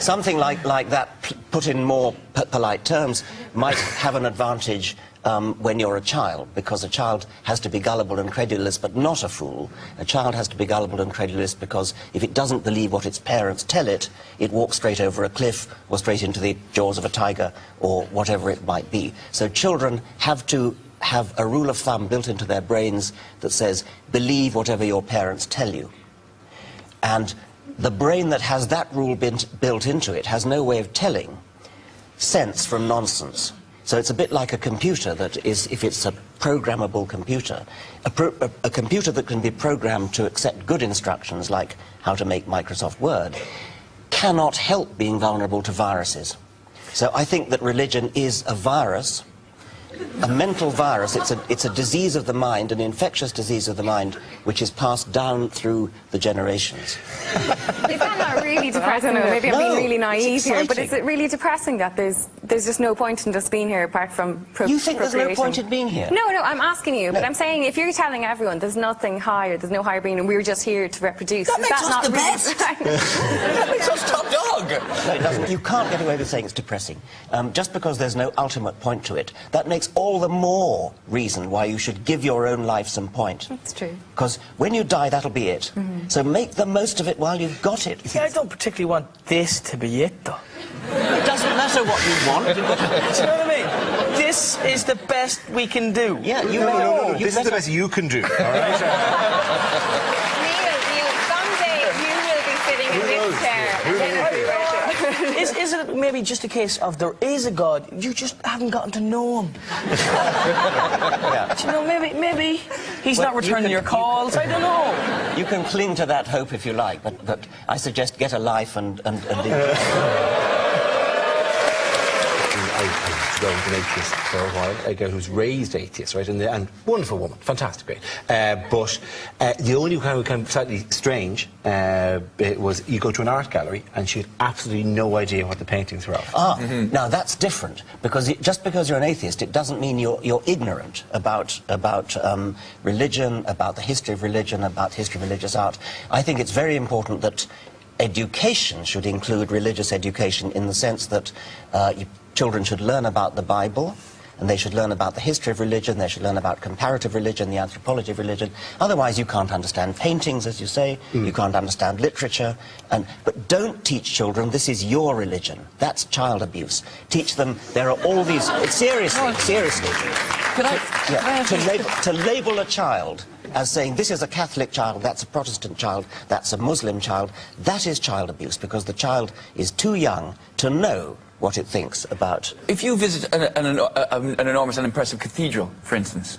Something like that, put in more polite terms, might have an advantage when you're a child, because a child has to be gullible and credulous, but not a fool. A child has to be gullible and credulous because if it doesn't believe what its parents tell it, it walks straight over a cliff or straight into the jaws of a tiger or whatever it might be. So children have to have a rule of thumb built into their brains that says, believe whatever your parents tell you. And the brain that has that rule built into it has no way of telling sense from nonsense. So it's a bit like a computer that is, if it's a programmable computer, a computer that can be programmed to accept good instructions, like how to make Microsoft Word, cannot help being vulnerable to viruses. So I think that religion is a virus, a mental virus. It's a disease of the mind, an infectious disease of the mind, which is passed down through the generations. Is that not really depressing? I don't know, maybe I'm being really naive here, but is it really depressing that there's just no point in us being here apart from You think there's no point in being here? No, I'm asking you, but I'm saying if you're telling everyone there's nothing higher, there's no higher being, and we're just here to reproduce, that is makes that us not the really best. That makes us top dog. No, it doesn't. You can't get away with saying it's depressing. Just because there's no ultimate point to it, that makes all the more reason why you should give your own life some point. That's true. Because when you die, that'll be it. So make the most of it while you've got it. See, I don't particularly want this to be it, though. It doesn't matter what you want. Do you know what I mean? This is the best we can do. Yeah, No. This is the best you can do, all right? Neil, someday you will be sitting in this chair. Is it maybe just a case of there is a God, you just haven't gotten to know him? Yeah. Do you know, maybe he's not returning your calls, I don't know. You can cling to that hope if you like, but I suggest get a life and live. I go with an atheist for a while, a girl who's raised atheist, right, and wonderful woman, fantastic, great. But the only kind of slightly strange bit was you go to an art gallery and she had absolutely no idea what the paintings were of. Now that's different, because just because you're an atheist, it doesn't mean you're ignorant about religion, about the history of religion, about the history of religious art. I think it's very important that education should include religious education in the sense that children should learn about the Bible, and they should learn about the history of religion, they should learn about comparative religion, the anthropology of religion. Otherwise you can't understand paintings, as you say, you can't understand literature. But don't teach children this is your religion. That's child abuse. Teach them there are all these... Seriously. To label a child as saying this is a Catholic child, that's a Protestant child, that's a Muslim child, that is child abuse, because the child is too young to know what it thinks about... If you visit an enormous and impressive cathedral, for instance,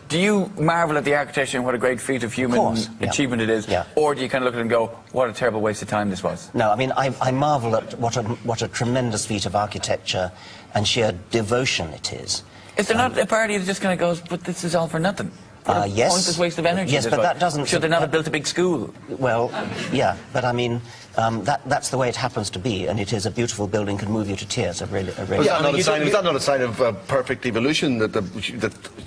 do you marvel at the architecture and what a great feat of human achievement it is? Yeah. Or do you kind of look at it and go, what a terrible waste of time this was? No, I mean, I marvel at what a tremendous feat of architecture and sheer devotion it is. Is there not a party that just kind of goes, but this is all for nothing? Yes. Pointless waste of energy. Yes, but that doesn't... Should they not have built a big school? Well, yeah, but I mean, that's the way it happens to be, and it is a beautiful building, can move you to tears. Was that not a sign of perfect evolution, that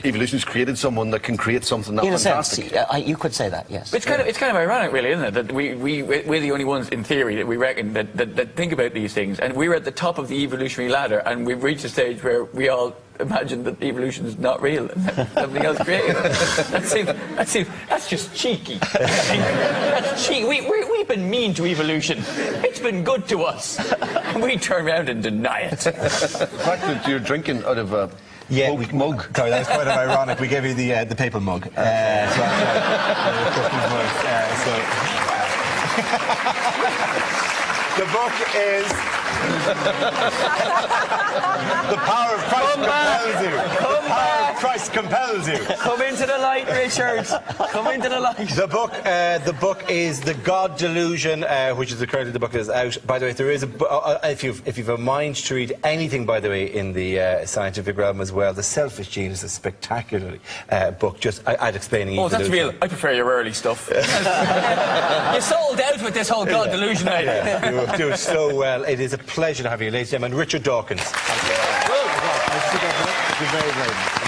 evolution's created someone that can create something that fantastic? In a sense, you could say that, yes. But it's kind of ironic, really, isn't it? That we're the only ones, in theory, that we reckon that think about these things, and we're at the top of the evolutionary ladder, and we've reached a stage where we all imagine that evolution is not real and something else created. That's just cheeky. That's cheeky. We've been mean to evolution. It's been good to us. We turn around and deny it. The fact that you're drinking out of a mug. Sorry, that was quite ironic. We gave you the paper mug. The book is... The Power of Christ compels you. The power of Christ compels you. Come into the light, Richard. Come into the light. The book is The God Delusion, which is currently the book that is out. By the way, there is if you've a mind to read anything, by the way, in the scientific realm as well, The Selfish Gene is a spectacular book. Just I'd explaining. Oh, that's real. I prefer your early stuff. You sold out with this whole God Delusion idea. Yeah, you do it so well. It is a pleasure to have you, ladies and gentlemen. Richard Dawkins. Thank you very much.